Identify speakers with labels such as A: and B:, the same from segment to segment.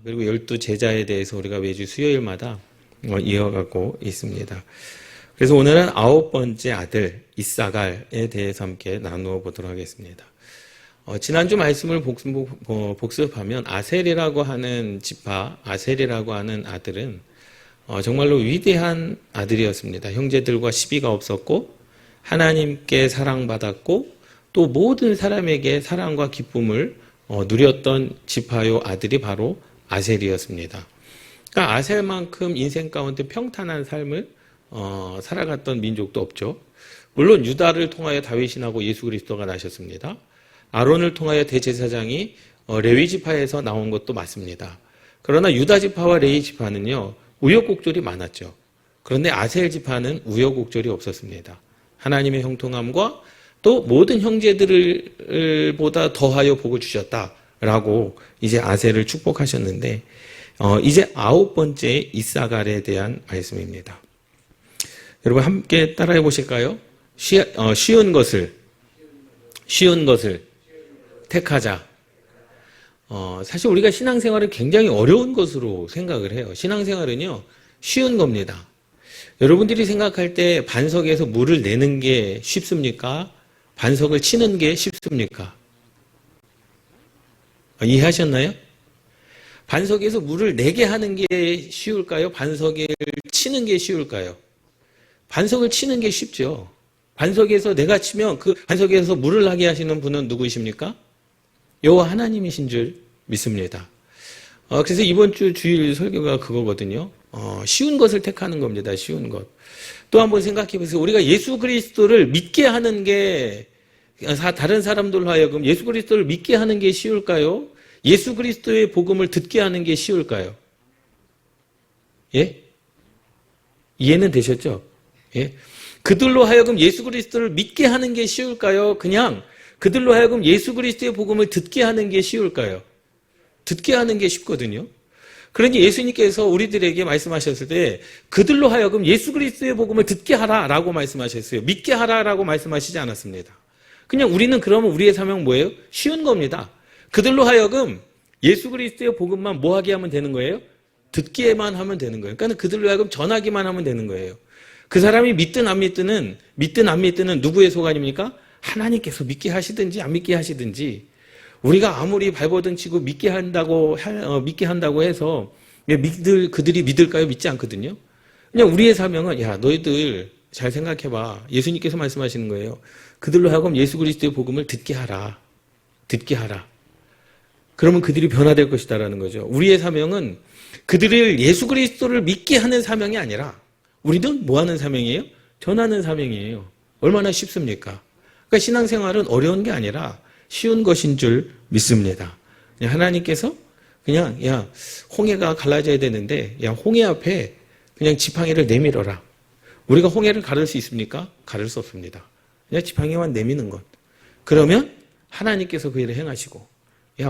A: 그리고 12제자에 대해서 우리가 매주 수요일마다 이어가고 있습니다. 그래서 오늘은 9번째 아들 이사갈에 대해서 함께 나누어 보도록 하겠습니다. 지난주 말씀을 복습하면 아셀이라고 하는 지파, 아셀이라고 하는 아들은 정말로 위대한 아들이었습니다. 형제들과 시비가 없었고 하나님께 사랑받았고 또 모든 사람에게 사랑과 기쁨을 누렸던 지파요 아들이 바로 아셀이었습니다. 그러니까 아셀만큼 인생 가운데 평탄한 삶을 살아갔던 민족도 없죠. 물론 유다를 통하여 다윗이 나고 예수 그리스도가 나셨습니다. 아론을 통하여 대제사장이 레위 지파에서 나온 것도 맞습니다. 그러나 유다 지파와 레위 지파는요 우여곡절이 많았죠. 그런데 아셀 지파는 우여곡절이 없었습니다. 하나님의 형통함과 또 모든 형제들을 보다 더하여 복을 주셨다라고 이제 아셀을 축복하셨는데 이제 9번째 이사갈에 대한 말씀입니다. 여러분 함께 따라해 보실까요? 쉬운 것을 택하자. 사실 우리가 신앙생활을 굉장히 어려운 것으로 생각을 해요. 신앙생활은요 쉬운 겁니다. 여러분들이 생각할 때 반석에서 물을 내는 게 쉽습니까? 반석을 치는 게 쉽습니까? 이해하셨나요? 반석에서 물을 내게 하는 게 쉬울까요? 반석을 치는 게 쉬울까요? 반석을 치는 게 쉽죠. 반석에서 내가 치면 그 반석에서 물을 나게 하시는 분은 누구이십니까? 여호와 하나님이신 줄 믿습니다. 그래서 이번 주 주일 설교가 그거거든요. 쉬운 것을 택하는 겁니다. 쉬운 것. 또 한번 생각해 보세요. 우리가 예수 그리스도를 믿게 하는 게 다른 사람들로 하여금 예수 그리스도를 믿게 하는 게 쉬울까요? 예수 그리스도의 복음을 듣게 하는 게 쉬울까요? 예? 이해는 되셨죠? 예? 그들로 하여금 예수 그리스도를 믿게 하는 게 쉬울까요? 그냥 그들로 하여금 예수 그리스도의 복음을 듣게 하는 게 쉬울까요? 듣게 하는 게 쉽거든요. 그러니 예수님께서 우리들에게 말씀하셨을 때 그들로 하여금 예수 그리스도의 복음을 듣게 하라라고 말씀하셨어요. 믿게 하라라고 말씀하시지 않았습니다. 그냥 우리는 그러면 우리의 사명은 뭐예요? 쉬운 겁니다. 그들로 하여금 예수 그리스도의 복음만 뭐 하게 하면 되는 거예요? 듣기만 하면 되는 거예요. 그러니까 그들로 하여금 전하기만 하면 되는 거예요. 그 사람이 믿든 안 믿든 누구의 소관입니까? 하나님께서 믿게 하시든지 안 믿게 하시든지 우리가 아무리 발버둥 치고 믿게 한다고 해서 그들이 믿을까요? 믿지 않거든요. 그냥 우리의 사명은 너희들 잘 생각해봐. 예수님께서 말씀하시는 거예요. 그들로 하여금 예수 그리스도의 복음을 듣게 하라. 그러면 그들이 변화될 것이다라는 거죠. 우리의 사명은 그들을 예수 그리스도를 믿게 하는 사명이 아니라 우리는 뭐 하는 사명이에요? 전하는 사명이에요. 얼마나 쉽습니까? 그러니까 신앙생활은 어려운 게 아니라 쉬운 것인 줄 믿습니다. 하나님께서 그냥 홍해가 갈라져야 되는데 홍해 앞에 그냥 지팡이를 내밀어라. 우리가 홍해를 가를 수 있습니까? 가를 수 없습니다. 그냥 지팡이만 내미는 것. 그러면 하나님께서 그 일을 행하시고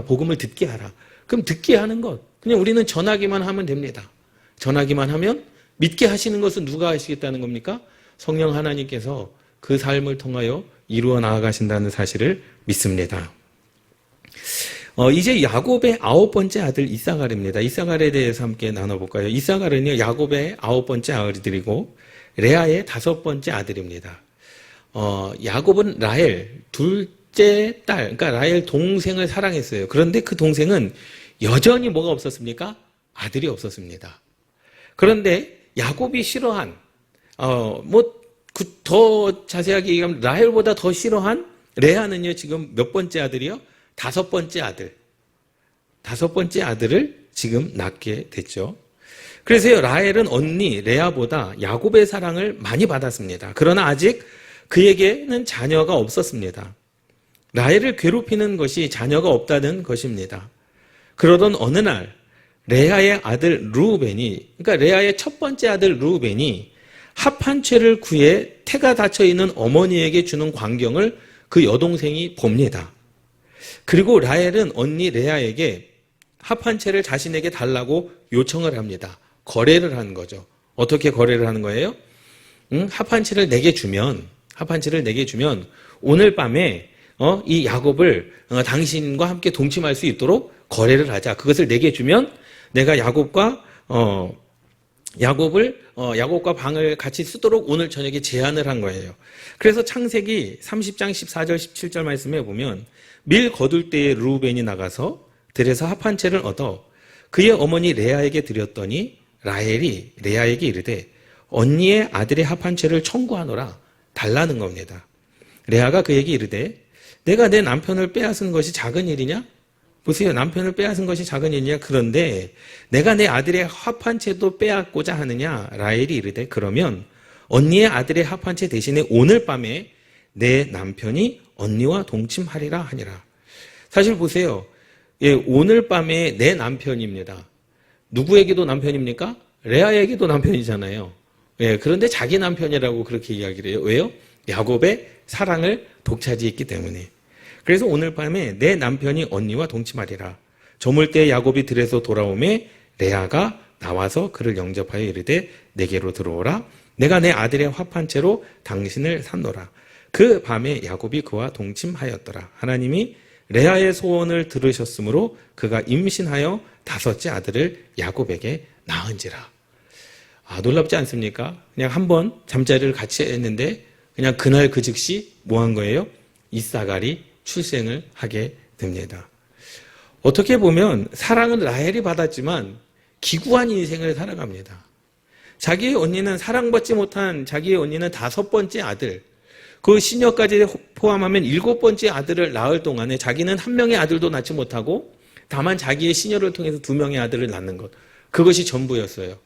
A: 복음을 듣게 하라. 그럼 듣게 하는 것. 그냥 우리는 전하기만 하면 됩니다. 전하기만 하면 믿게 하시는 것은 누가 하시겠다는 겁니까? 성령 하나님께서 그 삶을 통하여 이루어 나아가신다는 사실을 믿습니다. 이제 야곱의 9번째 아들 이사갈입니다. 이사갈에 대해서 함께 나눠볼까요? 이사갈은요 야곱의 9번째 아들이고 레아의 5번째 아들입니다. 야곱은 라헬 둘째 딸, 그러니까 라헬 동생을 사랑했어요. 그런데 그 동생은 여전히 뭐가 없었습니까? 아들이 없었습니다. 그런데 야곱이 싫어한 더 자세하게 얘기하면 라헬보다 더 싫어한 레아는요 지금 몇 번째 아들이요? 5번째 아들. 5번째 아들을 지금 낳게 됐죠. 그래서요 라헬은 언니 레아보다 야곱의 사랑을 많이 받았습니다. 그러나 아직 그에게는 자녀가 없었습니다. 라헬을 괴롭히는 것이 자녀가 없다는 것입니다. 그러던 어느 날 레아의 아들 르우벤이, 그러니까 레아의 첫 번째 아들 르우벤이 합 한 채를 구해 태가 닫혀 있는 어머니에게 주는 광경을 그 여동생이 봅니다. 그리고 라헬은 언니 레아에게 합 한 채를 자신에게 달라고 요청을 합니다. 거래를 하는 거죠. 어떻게 거래를 하는 거예요? 합 한 채를 내게 주면 오늘 밤에 이 야곱을 당신과 함께 동침할 수 있도록 거래를 하자. 그것을 내게 주면 내가 야곱과 방을 같이 쓰도록 오늘 저녁에 제안을 한 거예요. 그래서 창세기 30장 14절 17절 말씀에 보면 밀 거둘 때에 르우벤이 나가서 들에서 합 한 채를 얻어 그의 어머니 레아에게 드렸더니 라헬이 레아에게 이르되 언니의 아들의 합 한 채를 청구하노라 달라는 겁니다. 레아가 그에게 이르되 내가 내 남편을 빼앗은 것이 작은 일이냐? 보세요. 남편을 빼앗은 것이 작은 일이냐? 그런데 내가 내 아들의 합 한 채도 빼앗고자 하느냐? 라헬이 이르되 그러면 언니의 아들의 합 한 채 대신에 오늘 밤에 내 남편이 언니와 동침하리라 하니라. 사실 보세요. 예, 오늘 밤에 내 남편입니다. 누구에게도 남편입니까? 레아에게도 남편이잖아요. 예, 그런데 자기 남편이라고 그렇게 이야기를 해요. 왜요? 야곱의 사랑을 독차지했기 때문에. 그래서 오늘 밤에 내 남편이 언니와 동침하리라. 저물 때 야곱이 들에서 돌아오매 레아가 나와서 그를 영접하여 이르되 내게로 들어오라. 내가 내 아들의 합 한 채로 당신을 산노라. 그 밤에 야곱이 그와 동침하였더라. 하나님이 레아의 소원을 들으셨으므로 그가 임신하여 5째 아들을 야곱에게 낳은지라. 놀랍지 않습니까? 그냥 한번 잠자리를 같이 했는데 그냥 그날 그 즉시 뭐 한 거예요? 이사갈이 출생을 하게 됩니다. 어떻게 보면 사랑은 라헬이 받았지만 기구한 인생을 살아갑니다. 자기의 언니는 사랑받지 못한 자기의 언니는 5번째 아들, 그 시녀까지 포함하면 7번째 아들을 낳을 동안에 자기는 한 명의 아들도 낳지 못하고 다만 자기의 시녀를 통해서 2명의 아들을 낳는 것, 그것이 전부였어요.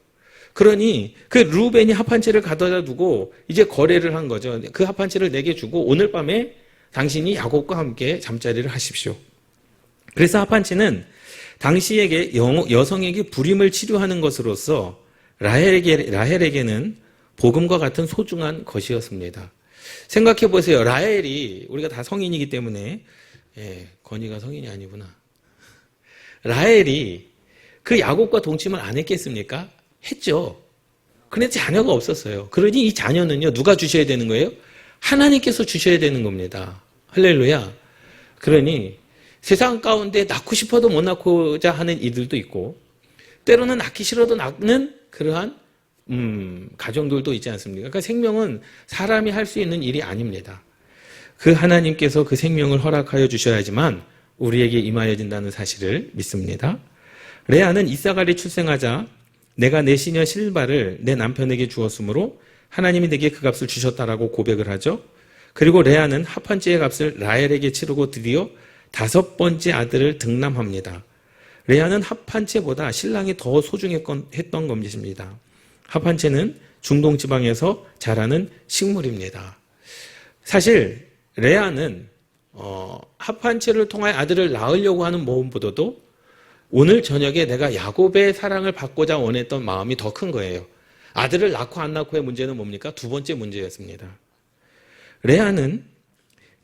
A: 그러니 그 르우벤이 합 한 채를 가져다 두고 이제 거래를 한 거죠. 그 합 한 채를 내게 주고 오늘 밤에 당신이 야곱과 함께 잠자리를 하십시오. 그래서 합 한 채는 당시에게 여성에게 불임을 치료하는 것으로서 라헬에게는 복음과 같은 소중한 것이었습니다. 생각해 보세요. 라헬이 우리가 다 성인이기 때문에 건이가 성인이 아니구나. 라헬이 그 야곱과 동침을 안 했겠습니까? 했죠. 그런데 자녀가 없었어요. 그러니 이 자녀는요, 누가 주셔야 되는 거예요? 하나님께서 주셔야 되는 겁니다. 할렐루야. 그러니 세상 가운데 낳고 싶어도 못 낳고자 하는 이들도 있고 때로는 낳기 싫어도 낳는 그러한 가정들도 있지 않습니까? 그러니까 생명은 사람이 할 수 있는 일이 아닙니다. 그 하나님께서 그 생명을 허락하여 주셔야지만 우리에게 임하여진다는 사실을 믿습니다. 레아는 이사갈이 출생하자 내가 내 시녀 실바를 내 남편에게 주었으므로 하나님이 내게 그 값을 주셨다라고 고백을 하죠. 그리고 레아는 합 한 채의 값을 라헬에게 치르고 드디어 5번째 아들을 등남합니다. 레아는 합 한 채보다 신랑이 더 소중했던 것입니다. 합 한 채는 중동 지방에서 자라는 식물입니다. 사실 레아는 합 한 채를 통하여 아들을 낳으려고 하는 마음보다도 오늘 저녁에 내가 야곱의 사랑을 받고자 원했던 마음이 더 큰 거예요. 아들을 낳고 안 낳고의 문제는 뭡니까? 2번째 문제였습니다. 레아는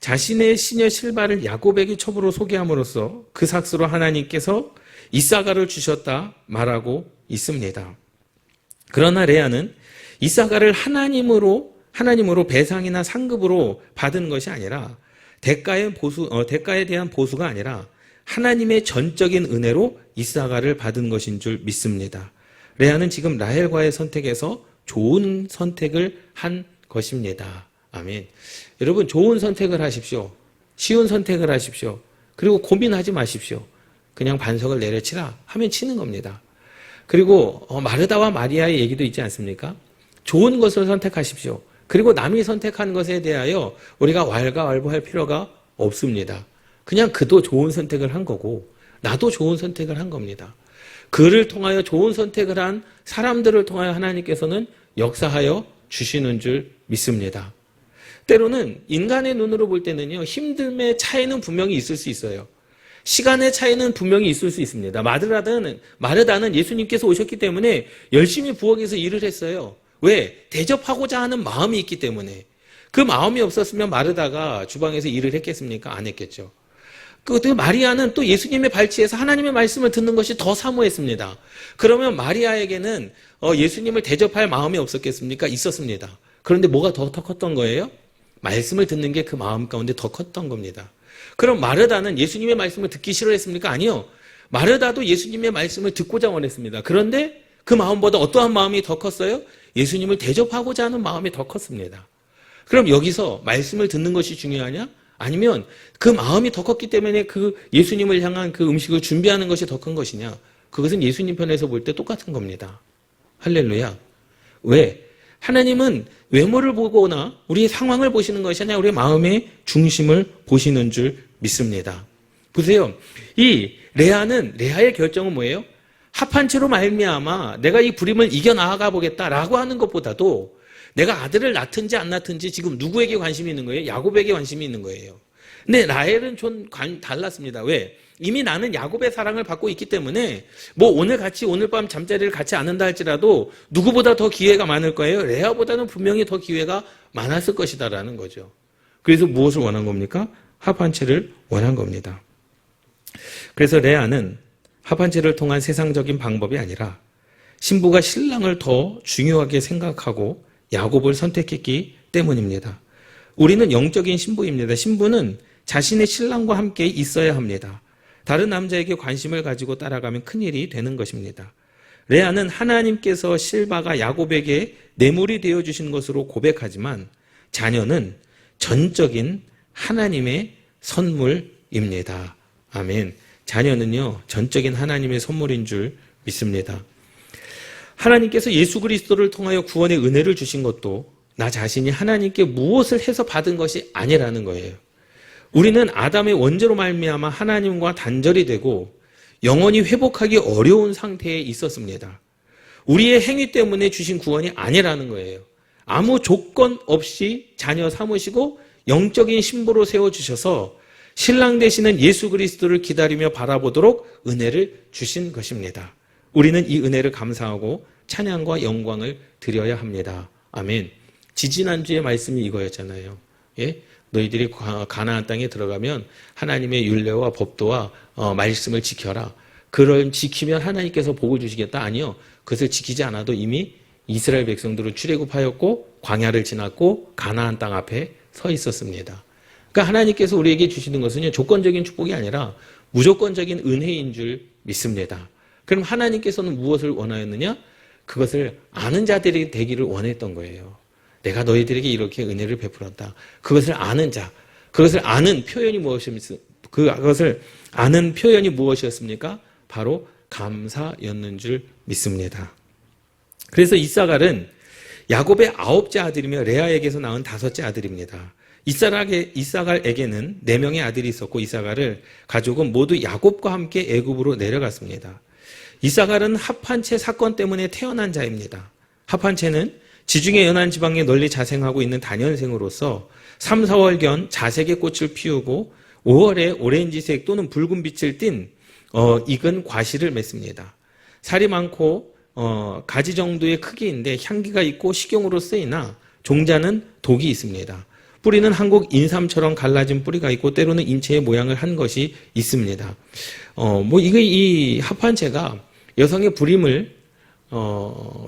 A: 자신의 시녀 실바를 야곱에게 첩으로 소개함으로써 그 삭스로 하나님께서 이사갈을 주셨다 말하고 있습니다. 그러나 레아는 이사갈을 하나님으로 배상이나 상급으로 받은 것이 아니라 대가에 대한 보수가 아니라 하나님의 전적인 은혜로 이사갈을 받은 것인 줄 믿습니다. 레아는 지금 라헬과의 선택에서 좋은 선택을 한 것입니다. 아멘. 여러분, 좋은 선택을 하십시오. 쉬운 선택을 하십시오. 그리고 고민하지 마십시오. 그냥 반석을 내려치라 하면 치는 겁니다. 그리고 마르다와 마리아의 얘기도 있지 않습니까? 좋은 것을 선택하십시오. 그리고 남이 선택한 것에 대하여 우리가 왈가왈부할 필요가 없습니다. 그냥 그도 좋은 선택을 한 거고 나도 좋은 선택을 한 겁니다. 그를 통하여 좋은 선택을 한 사람들을 통하여 하나님께서는 역사하여 주시는 줄 믿습니다. 때로는 인간의 눈으로 볼 때는요, 힘듦의 차이는 분명히 있을 수 있어요. 시간의 차이는 분명히 있을 수 있습니다. 마르다는 예수님께서 오셨기 때문에 열심히 부엌에서 일을 했어요. 왜? 대접하고자 하는 마음이 있기 때문에. 그 마음이 없었으면 마르다가 주방에서 일을 했겠습니까? 안 했겠죠. 그 마리아는 또 예수님의 발치에서 하나님의 말씀을 듣는 것이 더 사모했습니다. 그러면 마리아에게는 예수님을 대접할 마음이 없었겠습니까? 있었습니다. 그런데 뭐가 더 컸던 거예요? 말씀을 듣는 게 그 마음 가운데 더 컸던 겁니다. 그럼 마르다는 예수님의 말씀을 듣기 싫어했습니까? 아니요. 마르다도 예수님의 말씀을 듣고자 원했습니다. 그런데 그 마음보다 어떠한 마음이 더 컸어요? 예수님을 대접하고자 하는 마음이 더 컸습니다. 그럼 여기서 말씀을 듣는 것이 중요하냐? 아니면 그 마음이 더 컸기 때문에 그 예수님을 향한 그 음식을 준비하는 것이 더 큰 것이냐? 그것은 예수님 편에서 볼 때 똑같은 겁니다. 할렐루야. 왜? 하나님은 외모를 보거나 우리의 상황을 보시는 것이 아니라 우리의 마음의 중심을 보시는 줄 믿습니다. 보세요. 이 레아의 결정은 뭐예요? 합한 채로 말미암아 내가 이 불임을 이겨 나아가 보겠다라고 하는 것보다도 내가 아들을 낳든지 안 낳든지 지금 누구에게 관심이 있는 거예요? 야곱에게 관심이 있는 거예요. 근데 라헬은 좀 달랐습니다. 왜? 이미 나는 야곱의 사랑을 받고 있기 때문에 뭐 오늘 밤 잠자리를 같이 않는다 할지라도 누구보다 더 기회가 많을 거예요. 레아보다는 분명히 더 기회가 많았을 것이다라는 거죠. 그래서 무엇을 원한 겁니까? 합한 채를 원한 겁니다. 그래서 레아는 합한 채를 통한 세상적인 방법이 아니라 신부가 신랑을 더 중요하게 생각하고 야곱을 선택했기 때문입니다. 우리는 영적인 신부입니다. 신부는 자신의 신랑과 함께 있어야 합니다. 다른 남자에게 관심을 가지고 따라가면 큰일이 되는 것입니다. 레아는 하나님께서 실바가 야곱에게 뇌물이 되어주신 것으로 고백하지만 자녀는 전적인 하나님의 선물입니다. 아멘. 자녀는요, 전적인 하나님의 선물인 줄 믿습니다. 하나님께서 예수 그리스도를 통하여 구원의 은혜를 주신 것도 나 자신이 하나님께 무엇을 해서 받은 것이 아니라는 거예요. 우리는 아담의 원죄로 말미암아 하나님과 단절이 되고 영원히 회복하기 어려운 상태에 있었습니다. 우리의 행위 때문에 주신 구원이 아니라는 거예요. 아무 조건 없이 자녀 삼으시고 영적인 신부로 세워주셔서 신랑 되시는 예수 그리스도를 기다리며 바라보도록 은혜를 주신 것입니다. 우리는 이 은혜를 감사하고 찬양과 영광을 드려야 합니다. 아멘. 지지난주의 말씀이 이거였잖아요. 예? 너희들이 가나안 땅에 들어가면 하나님의 율례와 법도와 말씀을 지켜라. 그걸 지키면 하나님께서 복을 주시겠다. 아니요. 그것을 지키지 않아도 이미 이스라엘 백성들은 출애굽하였고 광야를 지났고 가나안 땅 앞에 서 있었습니다. 그러니까 하나님께서 우리에게 주시는 것은요, 조건적인 축복이 아니라 무조건적인 은혜인 줄 믿습니다. 그럼 하나님께서는 무엇을 원하였느냐? 그것을 아는 자들이 되기를 원했던 거예요. 내가 너희들에게 이렇게 은혜를 베풀었다. 그것을 아는 자, 그것을 아는 표현이 무엇입니까? 그것을 아는 표현이 무엇이었습니까? 바로 감사였는 줄 믿습니다. 그래서 이사갈은 야곱의 9째 아들이며 레아에게서 낳은 5째 아들입니다. 이사갈에게는 4명의 아들이 있었고 이사갈을 가족은 모두 야곱과 함께 애굽으로 내려갔습니다. 이사갈은 합한채 사건 때문에 태어난 자입니다. 합한채는 지중해 연안 지방에 널리 자생하고 있는 다년생으로서 3, 4월견 자색의 꽃을 피우고 5월에 오렌지색 또는 붉은 빛을 띤 익은 과실을 맺습니다. 살이 많고 가지 정도의 크기인데 향기가 있고 식용으로 쓰이나 종자는 독이 있습니다. 뿌리는 한국 인삼처럼 갈라진 뿌리가 있고 때로는 인체의 모양을 한 것이 있습니다. 이 합한채가 여성의 불임을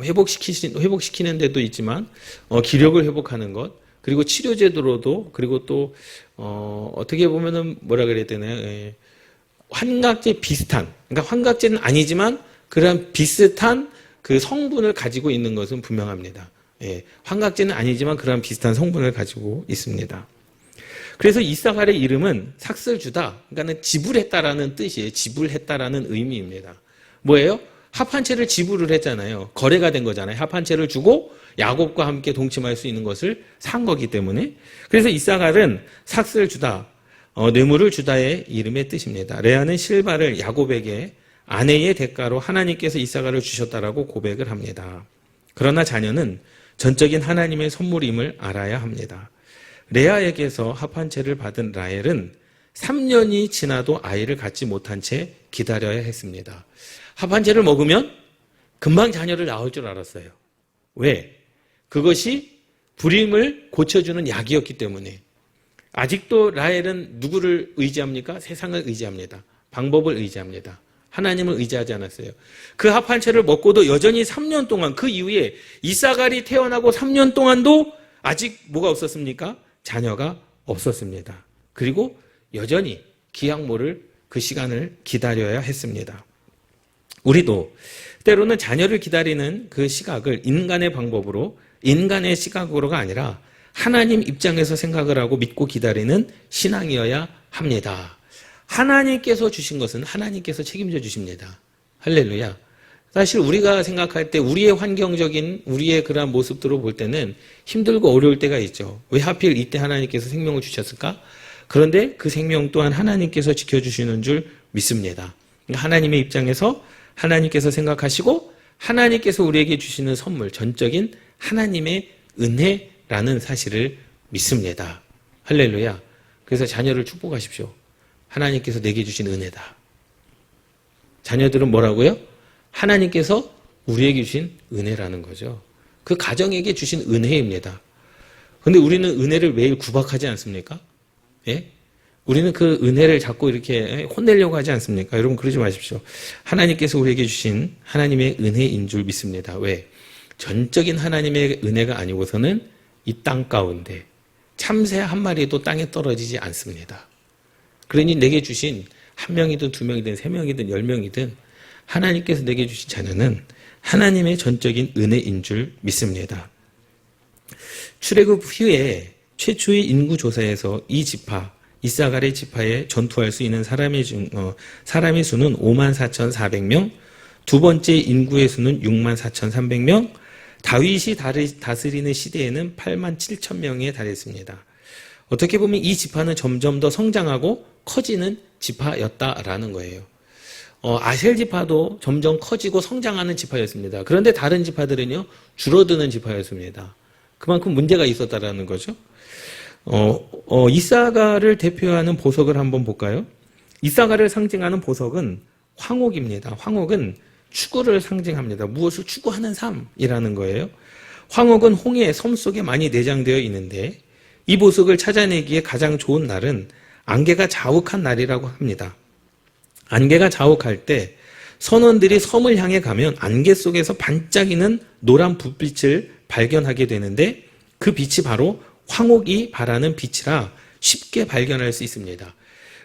A: 회복시키는 데도 있지만 기력을 회복하는 것, 그리고 치료제도로도, 그리고 또 어떻게 보면은 뭐라 그래야 되나요? 환각제 비슷한, 그러니까 환각제는 아니지만 그런 비슷한 그 성분을 가지고 있는 것은 분명합니다. 환각제는 아니지만 그런 비슷한 성분을 가지고 있습니다. 그래서 이사갈의 이름은 삭슬주다, 그러니까 지불했다라는 뜻이에요. 지불했다라는 의미입니다. 뭐예요? 합한채를 지불을 했잖아요. 거래가 된 거잖아요. 합한채를 주고 야곱과 함께 동침할 수 있는 것을 산 거기 때문에. 그래서 이사갈은 삭슬주다, 뇌물을 주다의 이름의 뜻입니다. 레아는 실바를 야곱에게 아내의 대가로 하나님께서 이사갈을 주셨다라고 고백을 합니다. 그러나 자녀는 전적인 하나님의 선물임을 알아야 합니다. 레아에게서 합한채를 받은 라헬은 3년이 지나도 아이를 갖지 못한 채 기다려야 했습니다. 합한채를 먹으면 금방 자녀를 낳을 줄 알았어요. 왜? 그것이 불임을 고쳐주는 약이었기 때문에. 아직도 라헬은 누구를 의지합니까? 세상을 의지합니다. 방법을 의지합니다. 하나님을 의지하지 않았어요. 그 합한채를 먹고도 여전히 3년 동안, 그 이후에 이사갈이 태어나고 3년 동안도 아직 뭐가 없었습니까? 자녀가 없었습니다. 그리고 여전히 기약모를 그 시간을 기다려야 했습니다. 우리도 때로는 자녀를 기다리는 그 시각을 인간의 방법으로, 인간의 시각으로가 아니라 하나님 입장에서 생각을 하고 믿고 기다리는 신앙이어야 합니다. 하나님께서 주신 것은 하나님께서 책임져 주십니다. 할렐루야. 사실 우리가 생각할 때 우리의 환경적인 우리의 그러한 모습들을 볼 때는 힘들고 어려울 때가 있죠. 왜 하필 이때 하나님께서 생명을 주셨을까? 그런데 그 생명 또한 하나님께서 지켜주시는 줄 믿습니다. 하나님의 입장에서 하나님께서 생각하시고 하나님께서 우리에게 주시는 선물, 전적인 하나님의 은혜라는 사실을 믿습니다. 할렐루야. 그래서 자녀를 축복하십시오. 하나님께서 내게 주신 은혜다. 자녀들은 뭐라고요? 하나님께서 우리에게 주신 은혜라는 거죠. 그 가정에게 주신 은혜입니다. 그런데 우리는 은혜를 매일 구박하지 않습니까? 예? 우리는 그 은혜를 자꾸 이렇게 혼내려고 하지 않습니까? 여러분 그러지 마십시오. 하나님께서 우리에게 주신 하나님의 은혜인 줄 믿습니다. 왜? 전적인 하나님의 은혜가 아니고서는 이 땅 가운데 참새 한 마리도 땅에 떨어지지 않습니다. 그러니 내게 주신 한 명이든 두 명이든 세 명이든 10명이든 하나님께서 내게 주신 자녀는 하나님의 전적인 은혜인 줄 믿습니다. 출애굽 후에 최초의 인구조사에서 이 지파, 이사갈의 지파에 전투할 수 있는 사람의 수는 54,400명, 두 번째 인구의 수는 64,300명, 다윗이 다스리는 시대에는 87,000명에 달했습니다. 어떻게 보면 이 지파는 점점 더 성장하고 커지는 지파였다라는 거예요. 아셀 지파도 점점 커지고 성장하는 지파였습니다. 그런데 다른 지파들은요, 줄어드는 지파였습니다. 그만큼 문제가 있었다라는 거죠. 이사갈을 대표하는 보석을 한번 볼까요? 이사갈을 상징하는 보석은 황옥입니다. 황옥은 추구를 상징합니다. 무엇을 추구하는 삶이라는 거예요. 황옥은 홍해의 섬 속에 많이 내장되어 있는데 이 보석을 찾아내기에 가장 좋은 날은 안개가 자욱한 날이라고 합니다. 안개가 자욱할 때 선원들이 섬을 향해 가면 안개 속에서 반짝이는 노란 불빛을 발견하게 되는데 그 빛이 바로 황옥이 발하는 빛이라 쉽게 발견할 수 있습니다.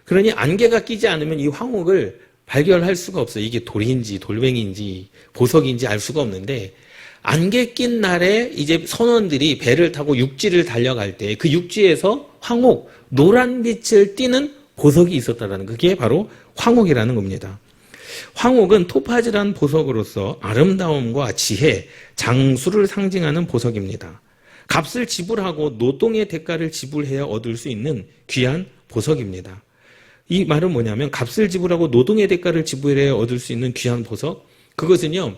A: 그러니 안개가 끼지 않으면 이 황옥을 발견할 수가 없어요. 이게 돌인지 돌멩이인지 보석인지 알 수가 없는데 안개 낀 날에 이제 선원들이 배를 타고 육지를 달려갈 때 그 육지에서 황옥, 노란 빛을 띠는 보석이 있었다는 그게 바로 황옥이라는 겁니다. 황옥은 토파즈라는 보석으로서 아름다움과 지혜, 장수를 상징하는 보석입니다. 값을 지불하고 노동의 대가를 지불해야 얻을 수 있는 귀한 보석입니다. 이 말은 뭐냐면 값을 지불하고 노동의 대가를 지불해야 얻을 수 있는 귀한 보석, 그것은요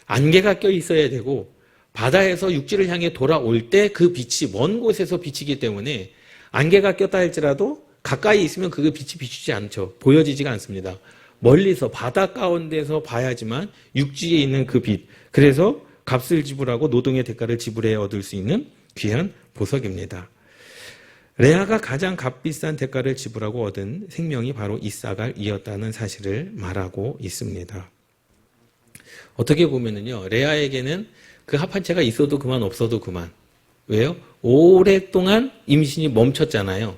A: 안개가 껴 있어야 되고 바다에서 육지를 향해 돌아올 때 그 빛이 먼 곳에서 비치기 때문에 안개가 꼈다 할지라도 가까이 있으면 그 빛이 비추지 않죠. 보여지지가 않습니다. 멀리서 바다 가운데서 봐야지만 육지에 있는 그 빛, 그래서 값을 지불하고 노동의 대가를 지불해야 얻을 수 있는 귀한 보석입니다. 레아가 가장 값비싼 대가를 지불하고 얻은 생명이 바로 이사갈이었다는 사실을 말하고 있습니다. 어떻게 보면은요, 레아에게는 그 합한채가 있어도 그만 없어도 그만. 왜요? 오랫동안 임신이 멈췄잖아요.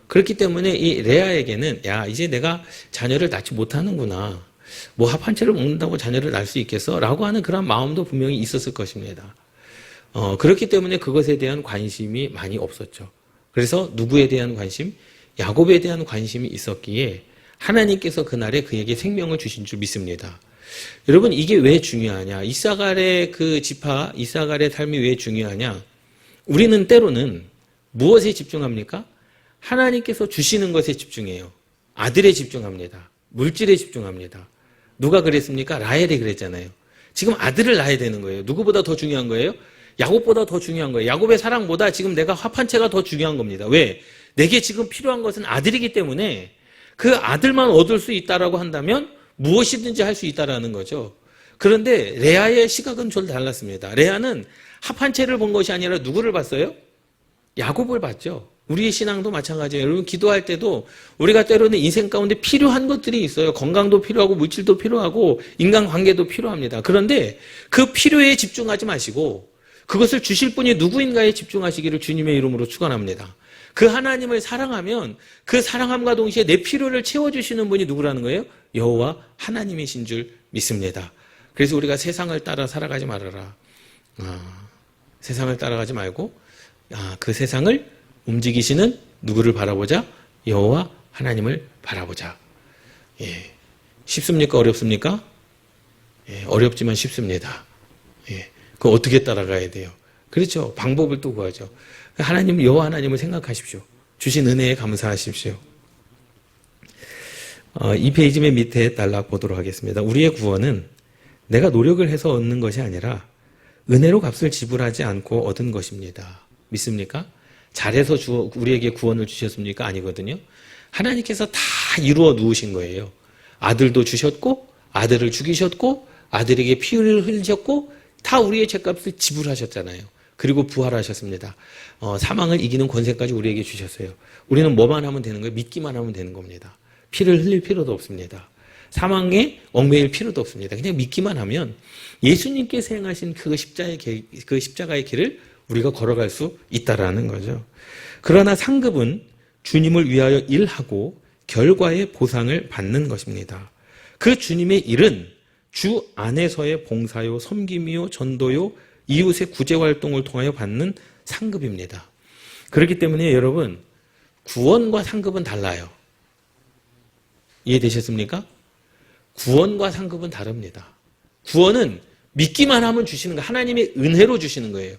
A: 그렇기 때문에 이 레아에게는 야 이제 내가 자녀를 낳지 못하는구나. 뭐 합한채를 먹는다고 자녀를 낳을 수 있겠어? 라고 하는 그런 마음도 분명히 있었을 것입니다. 그렇기 때문에 그것에 대한 관심이 많이 없었죠. 그래서 누구에 대한 관심? 야곱에 대한 관심이 있었기에 하나님께서 그날에 그에게 생명을 주신 줄 믿습니다. 여러분 이게 왜 중요하냐? 이사갈의 그 지파, 이사갈의 삶이 왜 중요하냐? 우리는 때로는 무엇에 집중합니까? 하나님께서 주시는 것에 집중해요. 아들에 집중합니다. 물질에 집중합니다. 누가 그랬습니까? 라헬이 그랬잖아요. 지금 아들을 낳아야 되는 거예요. 누구보다 더 중요한 거예요? 야곱보다 더 중요한 거예요. 야곱의 사랑보다 지금 내가 합한채가 더 중요한 겁니다. 왜? 내게 지금 필요한 것은 아들이기 때문에 그 아들만 얻을 수 있다라고 한다면 무엇이든지 할 수 있다라는 거죠. 그런데 레아의 시각은 좀 달랐습니다. 레아는 합한채를 본 것이 아니라 누구를 봤어요? 야곱을 봤죠. 우리의 신앙도 마찬가지예요. 여러분 기도할 때도 우리가 때로는 인생 가운데 필요한 것들이 있어요. 건강도 필요하고 물질도 필요하고 인간관계도 필요합니다. 그런데 그 필요에 집중하지 마시고 그것을 주실 분이 누구인가에 집중하시기를 주님의 이름으로 축원합니다. 그 하나님을 사랑하면 그 사랑함과 동시에 내 필요를 채워주시는 분이 누구라는 거예요? 여호와 하나님이신 줄 믿습니다. 그래서 우리가 세상을 따라 살아가지 말아라. 세상을 따라가지 말고 그 세상을 움직이시는 누구를 바라보자? 여호와 하나님을 바라보자. 예. 쉽습니까? 어렵습니까? 예, 어렵지만 쉽습니다. 예. 그거 어떻게 따라가야 돼요? 그렇죠. 방법을 또 구하죠. 하나님, 여호와 하나님을 생각하십시오. 주신 은혜에 감사하십시오. 이 페이지 맨 밑에 단락 보도록 하겠습니다. 우리의 구원은 내가 노력을 해서 얻는 것이 아니라 은혜로 값을 지불하지 않고 얻은 것입니다. 믿습니까? 잘해서 우리에게 구원을 주셨습니까? 아니거든요. 하나님께서 다 이루어 놓으신 거예요. 아들도 주셨고 아들을 죽이셨고 아들에게 피를 흘리셨고 다 우리의 죄값을 지불하셨잖아요. 그리고 부활하셨습니다. 사망을 이기는 권세까지 우리에게 주셨어요. 우리는 뭐만 하면 되는 거예요? 믿기만 하면 되는 겁니다. 피를 흘릴 필요도 없습니다. 사망에 얽매일 필요도 없습니다. 그냥 믿기만 하면 예수님께서 행하신 그 십자가의 길을 우리가 걸어갈 수 있다라는 거죠. 그러나 상급은 주님을 위하여 일하고 결과의 보상을 받는 것입니다. 그 주님의 일은 주 안에서의 봉사요, 섬김이요, 전도요, 이웃의 구제활동을 통하여 받는 상급입니다. 그렇기 때문에 여러분, 구원과 상급은 달라요. 이해되셨습니까? 구원과 상급은 다릅니다. 구원은 믿기만 하면 주시는 거, 하나님의 은혜로 주시는 거예요.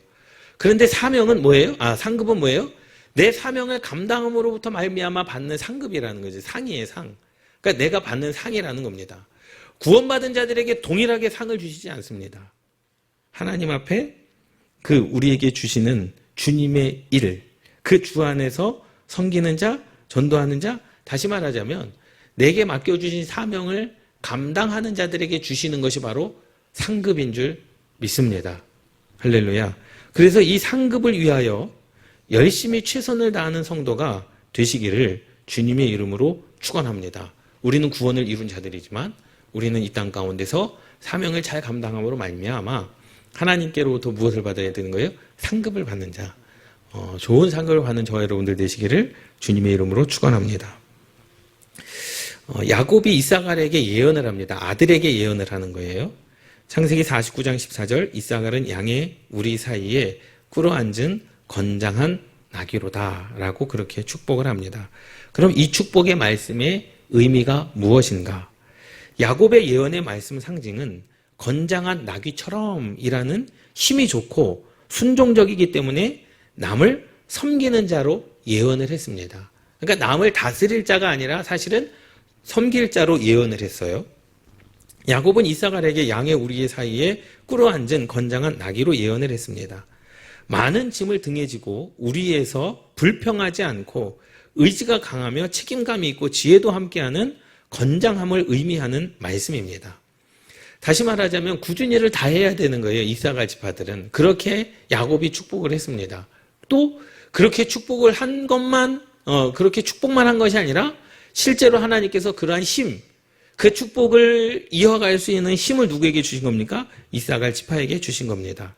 A: 그런데 사명은 뭐예요? 상급은 뭐예요? 내 사명을 감당함으로부터 말미암아 받는 상급이라는 거죠. 상이에요, 상. 그러니까 내가 받는 상이라는 겁니다. 구원받은 자들에게 동일하게 상을 주시지 않습니다. 하나님 앞에 우리에게 주시는 주님의 일, 그 주 안에서 섬기는 자, 전도하는 자, 다시 말하자면 내게 맡겨주신 사명을 감당하는 자들에게 주시는 것이 바로 상급인 줄 믿습니다. 할렐루야. 그래서 이 상급을 위하여 열심히 최선을 다하는 성도가 되시기를 주님의 이름으로 축원합니다. 우리는 구원을 이룬 자들이지만 우리는 이 땅 가운데서 사명을 잘 감당함으로 말미암아 하나님께로부터 무엇을 받아야 되는 거예요? 상급을 받는 자. 좋은 상급을 받는 저와 여러분들 되시기를 주님의 이름으로 축원합니다. 야곱이 이사갈에게 예언을 합니다. 아들에게 예언을 하는 거예요. 창세기 49장 14절, 이사갈은 양의 우리 사이에 꿇어앉은 건장한 나귀로다 라고 그렇게 축복을 합니다. 그럼 이 축복의 말씀의 의미가 무엇인가? 야곱의 예언의 말씀 상징은 건장한 나귀처럼 이라는 힘이 좋고 순종적이기 때문에 남을 섬기는 자로 예언을 했습니다. 그러니까 남을 다스릴 자가 아니라 사실은 섬길 자로 예언을 했어요. 야곱은 이사갈에게 양의 우리 사이에 꿇어앉은 건장한 나귀로 예언을 했습니다. 많은 짐을 등에 지고 우리에서 불평하지 않고 의지가 강하며 책임감이 있고 지혜도 함께하는 건장함을 의미하는 말씀입니다. 다시 말하자면 굳은 일을 다 해야 되는 거예요. 이사갈 지파들은. 그렇게 야곱이 축복을 했습니다. 또 그렇게 축복을 한 것만 그렇게 축복만 한 것이 아니라 실제로 하나님께서 그러한 힘, 그 축복을 이어갈 수 있는 힘을 누구에게 주신 겁니까? 이사갈 지파에게 주신 겁니다.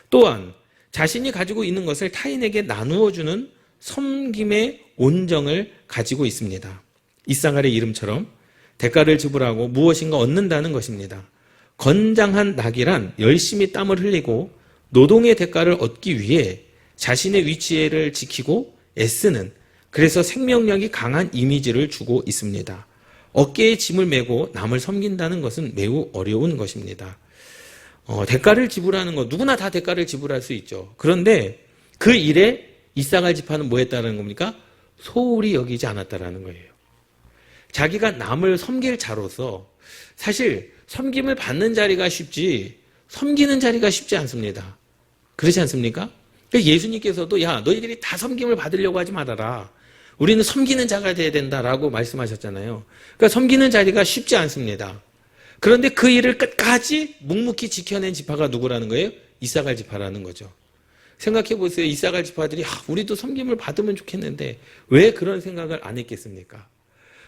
A: 또한 자신이 가지고 있는 것을 타인에게 나누어 주는 섬김의 온정을 가지고 있습니다. 이사갈의 이름처럼 대가를 지불하고 무엇인가 얻는다는 것입니다. 건장한 낙이란 열심히 땀을 흘리고 노동의 대가를 얻기 위해 자신의 위치를 지키고 애쓰는, 그래서 생명력이 강한 이미지를 주고 있습니다. 어깨에 짐을 메고 남을 섬긴다는 것은 매우 어려운 것입니다. 대가를 지불하는 것, 누구나 다 대가를 지불할 수 있죠. 그런데 그 일에 이사갈 지파는 뭐 했다는 겁니까? 소홀히 여기지 않았다라는 거예요. 자기가 남을 섬길 자로서 사실 섬김을 받는 자리가 쉽지 섬기는 자리가 쉽지 않습니다. 그렇지 않습니까? 예수님께서도 야, 너희들이 다 섬김을 받으려고 하지 말아라. 우리는 섬기는 자가 돼야 된다라고 말씀하셨잖아요. 그러니까 섬기는 자리가 쉽지 않습니다. 그런데 그 일을 끝까지 묵묵히 지켜낸 지파가 누구라는 거예요? 이사갈 지파라는 거죠. 생각해 보세요. 이사갈 지파들이 우리도 섬김을 받으면 좋겠는데 왜 그런 생각을 안 했겠습니까?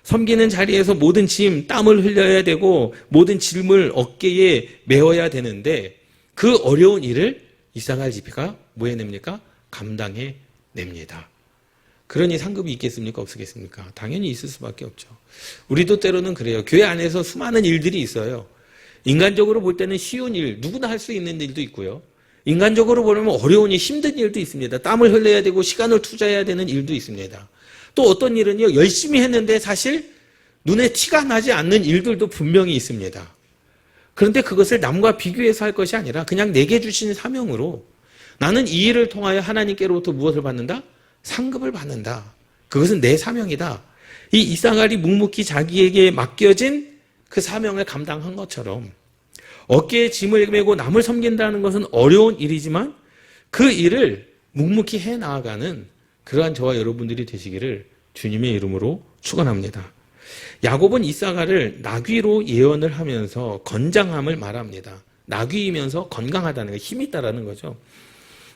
A: 섬기는 자리에서 모든 짐, 땀을 흘려야 되고 모든 짐을 어깨에 메어야 되는데 그 어려운 일을 이사갈 지파가 뭐 해냅니까? 감당해 냅니다. 그러니 상급이 있겠습니까? 없겠습니까? 당연히 있을 수밖에 없죠. 우리도 때로는 그래요. 교회 안에서 수많은 일들이 있어요. 인간적으로 볼 때는 쉬운 일, 누구나 할 수 있는 일도 있고요. 인간적으로 보면 어려운 일, 힘든 일도 있습니다. 땀을 흘려야 되고 시간을 투자해야 되는 일도 있습니다. 또 어떤 일은요, 열심히 했는데 사실 눈에 티가 나지 않는 일들도 분명히 있습니다. 그런데 그것을 남과 비교해서 할 것이 아니라 그냥 내게 주신 사명으로 나는 이 일을 통하여 하나님께로부터 무엇을 받는다? 상급을 받는다. 그것은 내 사명이다. 이 이사갈이 묵묵히 자기에게 맡겨진 그 사명을 감당한 것처럼 어깨에 짐을 메고 남을 섬긴다는 것은 어려운 일이지만 그 일을 묵묵히 해 나아가는 그러한 저와 여러분들이 되시기를 주님의 이름으로 축원합니다. 야곱은 이사갈을 나귀로 예언을 하면서 건장함을 말합니다. 나귀이면서 건강하다는 거, 힘이 있다라는 거죠.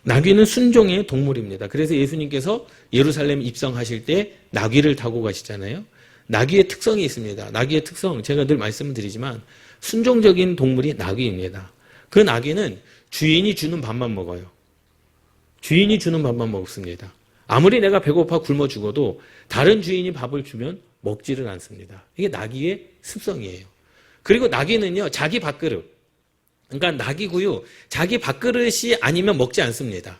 A: 나귀는 순종의 동물입니다. 그래서 예수님께서 예루살렘 입성하실 때 나귀를 타고 가시잖아요. 나귀의 특성이 있습니다. 나귀의 특성, 제가 늘 말씀을 드리지만 순종적인 동물이 나귀입니다. 그 나귀는 주인이 주는 밥만 먹어요. 주인이 주는 밥만 먹습니다. 아무리 내가 배고파 굶어 죽어도 다른 주인이 밥을 주면 먹지를 않습니다. 이게 나귀의 습성이에요. 그리고 나귀는요, 자기 밥그릇, 그러니까 나귀고요, 자기 밥그릇이 아니면 먹지 않습니다.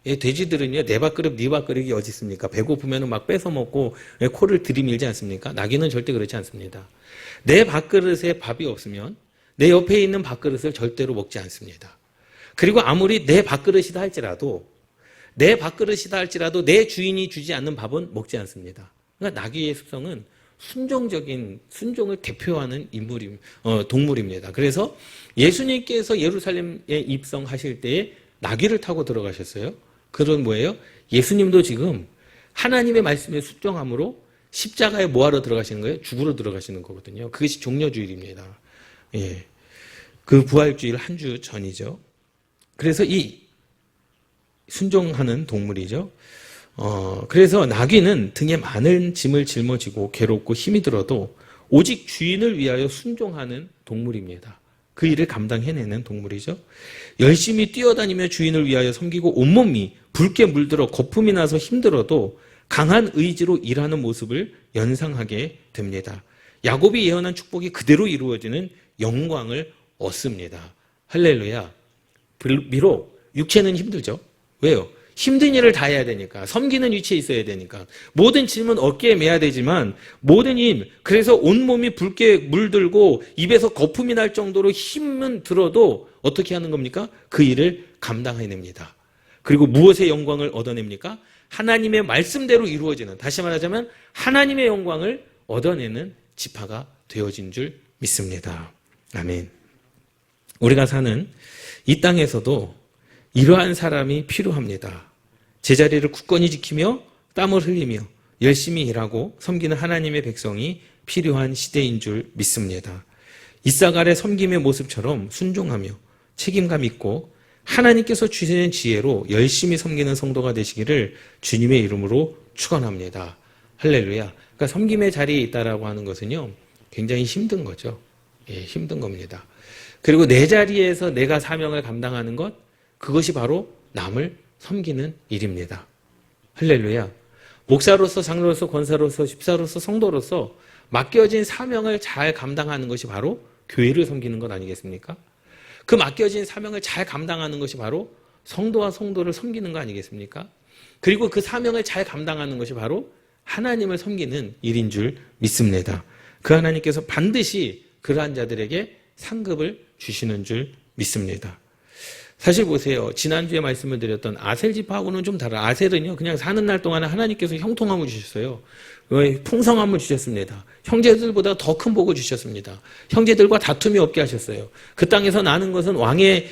A: 돼지들은요, 내 밥그릇, 네 밥그릇이 어디 있습니까? 배고프면 막 뺏어 먹고 코를 들이밀지 않습니까? 나귀는 절대 그렇지 않습니다. 내 밥그릇에 밥이 없으면 내 옆에 있는 밥그릇을 절대로 먹지 않습니다. 그리고 아무리 내 밥그릇이다 할지라도 내 주인이 주지 않는 밥은 먹지 않습니다. 그러니까 나귀의 습성은 순종을 대표하는 동물입니다. 그래서 예수님께서 예루살렘에 입성하실 때에 나귀를 타고 들어가셨어요. 그건 뭐예요? 예수님도 지금 하나님의 말씀에 순종함으로 십자가에 뭐하러 들어가시는 거예요? 죽으러 들어가시는 거거든요. 그것이 종려주일입니다. 예. 그 부활주일 한 주 전이죠. 그래서 이 순종하는 동물이죠. 그래서 나귀는 등에 많은 짐을 짊어지고 괴롭고 힘이 들어도 오직 주인을 위하여 순종하는 동물입니다. 그 일을 감당해내는 동물이죠. 열심히 뛰어다니며 주인을 위하여 섬기고 온몸이 붉게 물들어 거품이 나서 힘들어도 강한 의지로 일하는 모습을 연상하게 됩니다. 야곱이 예언한 축복이 그대로 이루어지는 영광을 얻습니다. 할렐루야. 비록 육체는 힘들죠. 왜요? 힘든 일을 다 해야 되니까, 섬기는 위치에 있어야 되니까, 모든 짐은 어깨에 매야 되지만 모든 힘, 그래서 온몸이 붉게 물들고 입에서 거품이 날 정도로 힘은 들어도 어떻게 하는 겁니까? 그 일을 감당해냅니다. 그리고 무엇의 영광을 얻어냅니까? 하나님의 말씀대로 이루어지는, 다시 말하자면 하나님의 영광을 얻어내는 지파가 되어진 줄 믿습니다. 아멘. 우리가 사는 이 땅에서도 이러한 사람이 필요합니다. 제자리를 굳건히 지키며 땀을 흘리며 열심히 일하고 섬기는 하나님의 백성이 필요한 시대인 줄 믿습니다. 이사갈의 섬김의 모습처럼 순종하며 책임감 있고 하나님께서 주시는 지혜로 열심히 섬기는 성도가 되시기를 주님의 이름으로 축원합니다. 할렐루야. 그러니까 섬김의 자리에 있다라고 하는 것은요, 굉장히 힘든 거죠. 예, 힘든 겁니다. 그리고 내 자리에서 내가 사명을 감당하는 것, 그것이 바로 남을 섬기는 일입니다. 할렐루야. 목사로서, 장로로서, 권사로서, 집사로서, 성도로서 맡겨진 사명을 잘 감당하는 것이 바로 교회를 섬기는 것 아니겠습니까? 그 맡겨진 사명을 잘 감당하는 것이 바로 성도와 성도를 섬기는 거 아니겠습니까? 그리고 그 사명을 잘 감당하는 것이 바로 하나님을 섬기는 일인 줄 믿습니다. 그 하나님께서 반드시 그러한 자들에게 상급을 주시는 줄 믿습니다. 사실 보세요. 지난주에 말씀을 드렸던 아셀 지파하고는 좀 달라요. 아셀은요, 그냥 사는 날 동안에 하나님께서 형통함을 주셨어요. 풍성함을 주셨습니다. 형제들보다 더 큰 복을 주셨습니다. 형제들과 다툼이 없게 하셨어요. 그 땅에서 나는 것은 왕의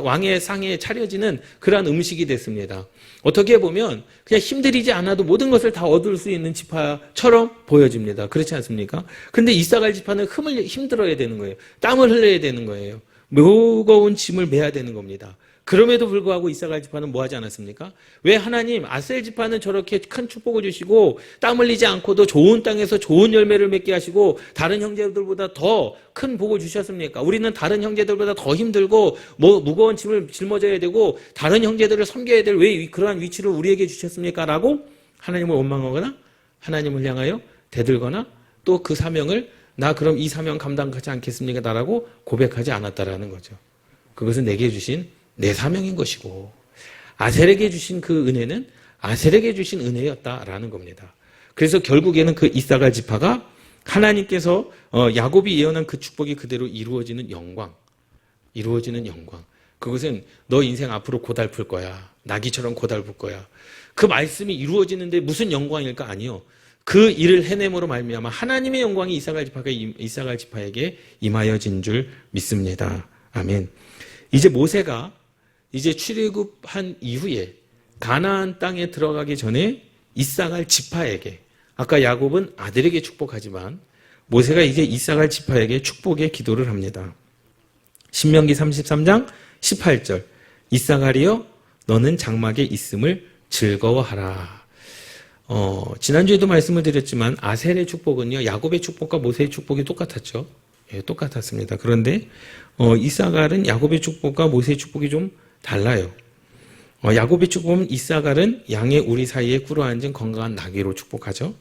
A: 왕의 상에 차려지는 그러한 음식이 됐습니다. 어떻게 보면 그냥 힘들이지 않아도 모든 것을 다 얻을 수 있는 지파처럼 보여집니다. 그렇지 않습니까? 근데 이사갈 지파는 힘들어야 되는 거예요. 땀을 흘려야 되는 거예요. 무거운 짐을 메야 되는 겁니다. 그럼에도 불구하고 이사갈 지파는 뭐 하지 않았습니까? 왜 하나님 아셀 지파는 저렇게 큰 축복을 주시고 땀 흘리지 않고도 좋은 땅에서 좋은 열매를 맺게 하시고 다른 형제들보다 더 큰 복을 주셨습니까? 우리는 다른 형제들보다 더 힘들고 무거운 짐을 짊어져야 되고 다른 형제들을 섬겨야 될 왜 그러한 위치를 우리에게 주셨습니까? 라고 하나님을 원망하거나 하나님을 향하여 대들거나 또 그 사명을 나 그럼 이 사명 감당하지 않겠습니까? 나라고 고백하지 않았다라는 거죠. 그것은 내게 주신 내 사명인 것이고 아셀에게 주신 그 은혜는 아셀에게 주신 은혜였다라는 겁니다. 그래서 결국에는 그 이사갈 지파가 하나님께서 야곱이 예언한 그 축복이 그대로 이루어지는 영광. 그것은 너 인생 앞으로 고달플 거야. 나귀처럼 고달플 거야. 그 말씀이 이루어지는데 무슨 영광일까? 아니요. 그 일을 해냄으로 말미암아 하나님의 영광이 이사갈 지파에게 임하여진 줄 믿습니다. 아멘. 이제 모세가 이제 출애굽한 이후에 가나안 땅에 들어가기 전에 이사갈 지파에게 아까 야곱은 아들에게 축복하지만 모세가 이제 이사갈 지파에게 축복의 기도를 합니다. 신명기 33장 18절 이사갈이여 너는 장막에 있음을 즐거워하라. 지난주에도 말씀을 드렸지만 아셀의 축복은요 야곱의 축복과 모세의 축복이 똑같았죠. 예, 똑같았습니다. 그런데 이사갈은 야곱의 축복과 모세의 축복이 좀 달라요. 야곱의 축복은 이사갈은 양의 우리 사이에 꿇어앉은 건강한 나귀로 축복하죠.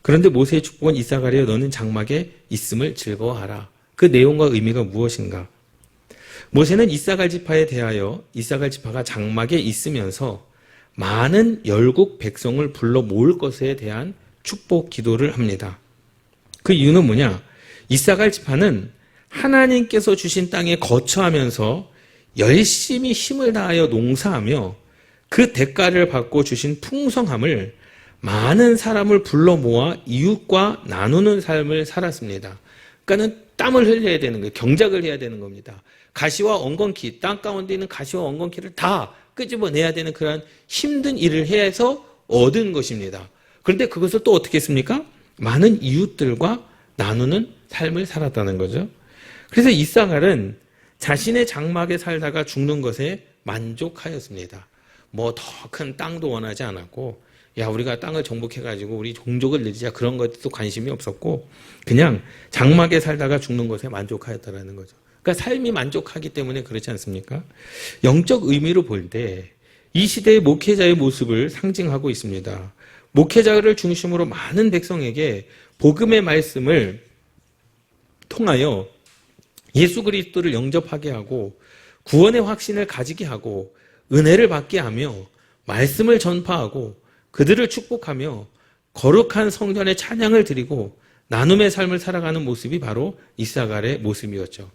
A: 그런데 모세의 축복은 이사갈이여 너는 장막에 있음을 즐거워하라. 그 내용과 의미가 무엇인가? 모세는 이사갈 지파에 대하여 이사갈 지파가 장막에 있으면서 많은 열국 백성을 불러 모을 것에 대한 축복 기도를 합니다. 그 이유는 뭐냐? 이사갈 지파는 하나님께서 주신 땅에 거처하면서 열심히 힘을 다하여 농사하며 그 대가를 받고 주신 풍성함을 많은 사람을 불러 모아 이웃과 나누는 삶을 살았습니다. 그러니까는 땀을 흘려야 되는 거예요. 경작을 해야 되는 겁니다. 가시와 엉겅퀴, 땅 가운데 있는 가시와 엉겅퀴를 다 끄집어내야 되는 그런 힘든 일을 해서 얻은 것입니다. 그런데 그것을 또 어떻게 했습니까? 많은 이웃들과 나누는 삶을 살았다는 거죠. 그래서 이사갈은 자신의 장막에 살다가 죽는 것에 만족하였습니다. 뭐 더 큰 땅도 원하지 않았고 야 우리가 땅을 정복해가지고 우리 종족을 늘리자 그런 것도 관심이 없었고 그냥 장막에 살다가 죽는 것에 만족하였다라는 거죠. 그러니까 삶이 만족하기 때문에 그렇지 않습니까? 영적 의미로 볼 때 이 시대의 목회자의 모습을 상징하고 있습니다. 목회자를 중심으로 많은 백성에게 복음의 말씀을 통하여 예수 그리스도를 영접하게 하고 구원의 확신을 가지게 하고 은혜를 받게 하며 말씀을 전파하고 그들을 축복하며 거룩한 성전에 찬양을 드리고 나눔의 삶을 살아가는 모습이 바로 이사갈의 모습이었죠.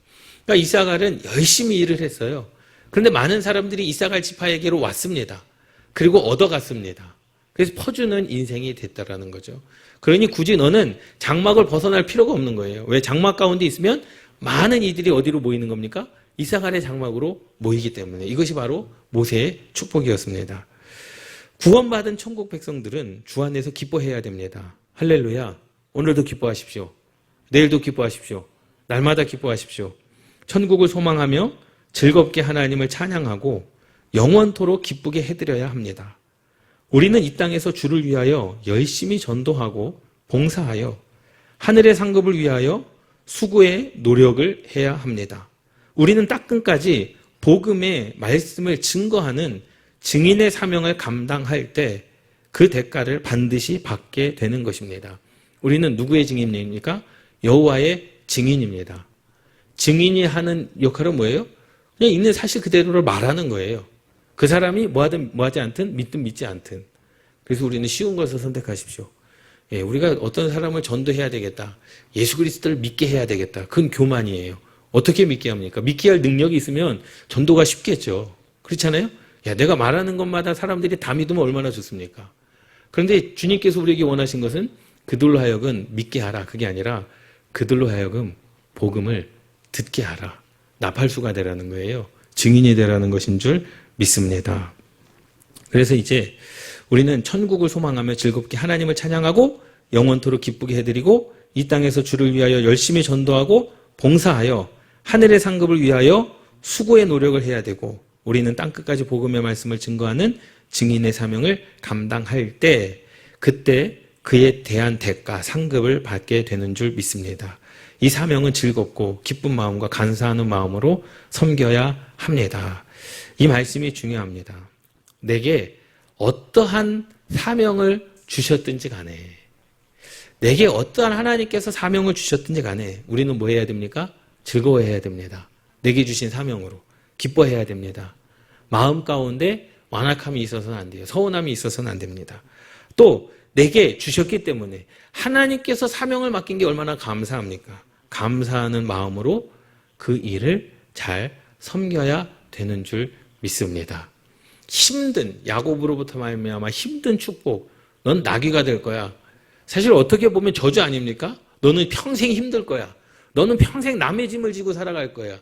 A: 그러니까 이사갈은 열심히 일을 했어요. 그런데 많은 사람들이 이사갈 지파에게로 왔습니다. 그리고 얻어갔습니다. 그래서 퍼주는 인생이 됐다라는 거죠. 그러니 굳이 너는 장막을 벗어날 필요가 없는 거예요. 왜? 장막 가운데 있으면 많은 이들이 어디로 모이는 겁니까? 이사갈의 장막으로 모이기 때문에. 이것이 바로 모세의 축복이었습니다. 구원받은 천국 백성들은 주 안에서 기뻐해야 됩니다. 할렐루야. 오늘도 기뻐하십시오. 내일도 기뻐하십시오. 날마다 기뻐하십시오. 천국을 소망하며 즐겁게 하나님을 찬양하고 영원토록 기쁘게 해드려야 합니다. 우리는 이 땅에서 주를 위하여 열심히 전도하고 봉사하여 하늘의 상급을 위하여 수고의 노력을 해야 합니다. 우리는 따끈까지 복음의 말씀을 증거하는 증인의 사명을 감당할 때 그 대가를 반드시 받게 되는 것입니다. 우리는 누구의 증인입니까? 여호와의 증인입니다. 증인이 하는 역할은 뭐예요? 그냥 있는 사실 그대로를 말하는 거예요. 그 사람이 뭐하지 않든 믿든 믿지 않든. 그래서 우리는 쉬운 것을 선택하십시오. 예, 우리가 어떤 사람을 전도해야 되겠다. 예수 그리스도를 믿게 해야 되겠다. 그건 교만이에요. 어떻게 믿게 합니까? 믿게 할 능력이 있으면 전도가 쉽겠죠. 그렇잖아요? 야, 내가 말하는 것마다 사람들이 다 믿으면 얼마나 좋습니까? 그런데 주님께서 우리에게 원하신 것은 그들로 하여금 믿게 하라. 그게 아니라 그들로 하여금 복음을 듣게 하라. 나팔수가 되라는 거예요. 증인이 되라는 것인 줄 믿습니다. 그래서 이제 우리는 천국을 소망하며 즐겁게 하나님을 찬양하고 영원토록 기쁘게 해드리고 이 땅에서 주를 위하여 열심히 전도하고 봉사하여 하늘의 상급을 위하여 수고의 노력을 해야 되고 우리는 땅끝까지 복음의 말씀을 증거하는 증인의 사명을 감당할 때 그때 그에 대한 대가, 상급을 받게 되는 줄 믿습니다. 이 사명은 즐겁고 기쁜 마음과 감사하는 마음으로 섬겨야 합니다. 이 말씀이 중요합니다. 내게 어떠한 사명을 주셨든지 간에, 내게 어떠한 하나님께서 사명을 주셨든지 간에 우리는 뭐 해야 됩니까? 즐거워해야 됩니다. 내게 주신 사명으로 기뻐해야 됩니다. 마음 가운데 완악함이 있어서는 안 돼요. 서운함이 있어서는 안 됩니다. 또 내게 주셨기 때문에 하나님께서 사명을 맡긴 게 얼마나 감사합니까? 감사하는 마음으로 그 일을 잘 섬겨야 되는 줄 믿습니다. 힘든, 야곱으로부터 말미암아 힘든 축복, 넌 나귀가 될 거야. 사실 어떻게 보면 저주 아닙니까? 너는 평생 힘들 거야. 너는 평생 남의 짐을 지고 살아갈 거야.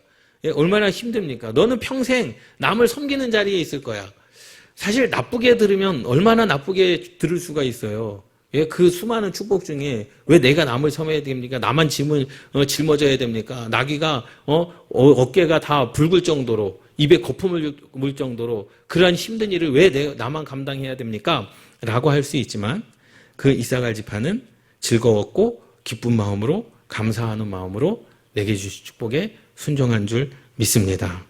A: 얼마나 힘듭니까? 너는 평생 남을 섬기는 자리에 있을 거야. 사실 나쁘게 들으면 얼마나 나쁘게 들을 수가 있어요. 그 수많은 축복 중에 왜 내가 남을 섬겨야 됩니까? 나만 짐을 짊어져야 됩니까? 나귀가 어깨가 다 붉을 정도로, 입에 거품을 물 정도로 그러한 힘든 일을 왜 나만 감당해야 됩니까? 라고 할 수 있지만 그 이사갈 지파는 즐거웠고 기쁜 마음으로, 감사하는 마음으로 내게 주신 축복에 순종한 줄 믿습니다.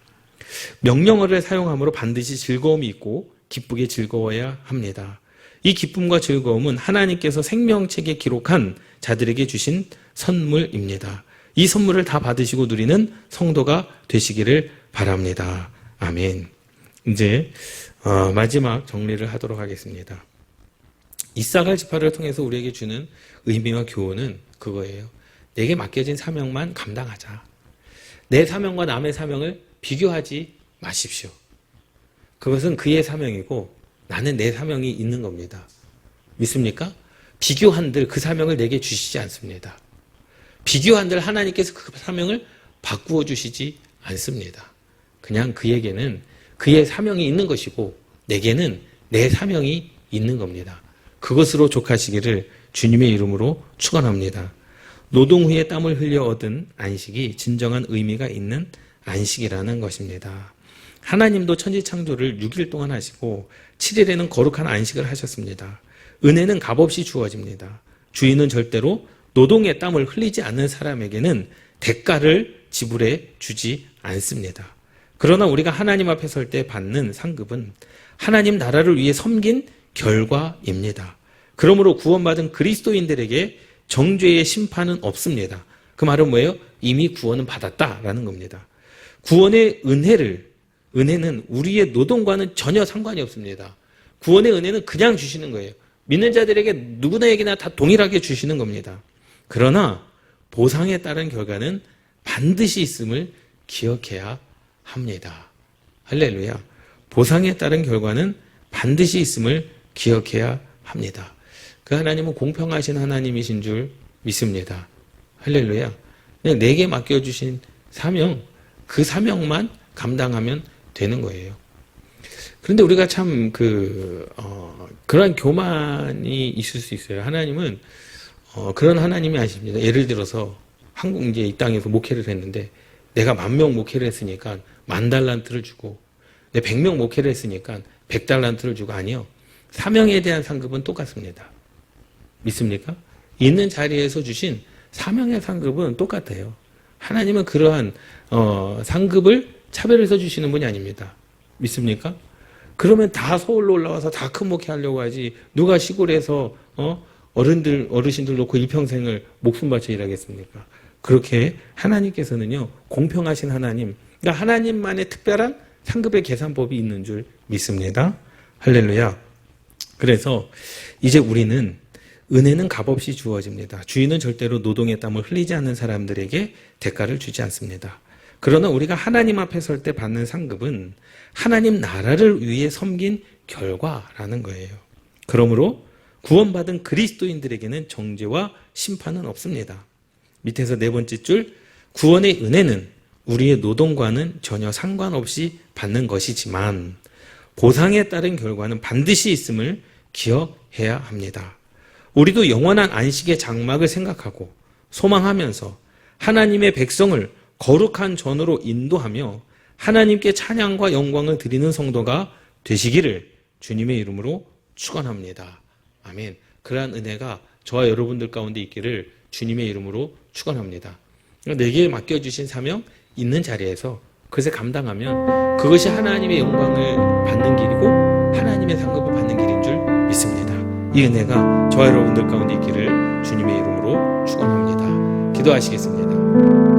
A: 명령어를 사용함으로 반드시 즐거움이 있고 기쁘게 즐거워야 합니다. 이 기쁨과 즐거움은 하나님께서 생명책에 기록한 자들에게 주신 선물입니다. 이 선물을 다 받으시고 누리는 성도가 되시기를 바랍니다. 아멘. 이제 마지막 정리를 하도록 하겠습니다. 이사갈 지파를 통해서 우리에게 주는 의미와 교훈은 그거예요. 내게 맡겨진 사명만 감당하자. 내 사명과 남의 사명을 비교하지 마십시오. 그것은 그의 사명이고 나는 내 사명이 있는 겁니다. 믿습니까? 비교한들 그 사명을 내게 주시지 않습니다. 비교한들 하나님께서 그 사명을 바꾸어 주시지 않습니다. 그냥 그에게는 그의 사명이 있는 것이고 내게는 내 사명이 있는 겁니다. 그것으로 족하시기를 주님의 이름으로 축원합니다. 노동 후에 땀을 흘려 얻은 안식이 진정한 의미가 있는 안식이라는 것입니다. 하나님도 천지창조를 6일 동안 하시고 7일에는 거룩한 안식을 하셨습니다. 은혜는 값없이 주어집니다. 주인은 절대로 노동의 땀을 흘리지 않는 사람에게는 대가를 지불해 주지 않습니다. 그러나 우리가 하나님 앞에 설 때 받는 상급은 하나님 나라를 위해 섬긴 결과입니다. 그러므로 구원받은 그리스도인들에게 정죄의 심판은 없습니다. 그 말은 뭐예요? 이미 구원은 받았다라는 겁니다. 구원의 은혜는 우리의 노동과는 전혀 상관이 없습니다. 구원의 은혜는 그냥 주시는 거예요. 믿는 자들에게 누구나에게나 다 동일하게 주시는 겁니다. 그러나 보상에 따른 결과는 반드시 있음을 기억해야 합니다. 할렐루야. 보상에 따른 결과는 반드시 있음을 기억해야 합니다. 그 하나님은 공평하신 하나님이신 줄 믿습니다. 할렐루야. 그냥 내게 맡겨주신 사명, 그 사명만 감당하면 되는 거예요. 그런데 우리가 참 그러한 교만이 있을 수 있어요. 하나님은 그런 하나님이 아십니다. 예를 들어서 한국 이제 이 땅에서 목회를 했는데 내가 10,000명 목회를 했으니까 10,000달란트를 주고 내 100명 목회를 했으니까 100달란트를 주고 아니요. 사명에 대한 상급은 똑같습니다. 믿습니까? 있는 자리에서 주신 사명의 상급은 똑같아요. 하나님은 그러한 상급을 차별해서 주시는 분이 아닙니다. 믿습니까? 그러면 다 서울로 올라와서 다 큰 목회하려고 하지 누가 시골에서 어르신들 놓고 일평생을 목숨 바쳐 일하겠습니까? 그렇게 하나님께서는요 공평하신 하나님, 그러니까 하나님만의 특별한 상급의 계산법이 있는 줄 믿습니다. 할렐루야. 그래서 이제 우리는 은혜는 값없이 주어집니다. 주인은 절대로 노동의 땀을 흘리지 않는 사람들에게 대가를 주지 않습니다. 그러나 우리가 하나님 앞에 설 때 받는 상급은 하나님 나라를 위해 섬긴 결과라는 거예요. 그러므로 구원받은 그리스도인들에게는 정죄와 심판은 없습니다. 밑에서 4번째 줄, 구원의 은혜는 우리의 노동과는 전혀 상관없이 받는 것이지만 보상에 따른 결과는 반드시 있음을 기억해야 합니다. 우리도 영원한 안식의 장막을 생각하고 소망하면서 하나님의 백성을 거룩한 전으로 인도하며 하나님께 찬양과 영광을 드리는 성도가 되시기를 주님의 이름으로 축원합니다. 아멘. 그러한 은혜가 저와 여러분들 가운데 있기를 주님의 이름으로 축원합니다. 내게 맡겨주신 사명 있는 자리에서 그것을 감당하면 그것이 하나님의 영광을 받는 길이고 하나님의 상급을 받는 길인 줄 믿습니다. 이 은혜가 저와 여러분들 가운데 있기를 주님의 이름으로 축원합니다. 기도하시겠습니다.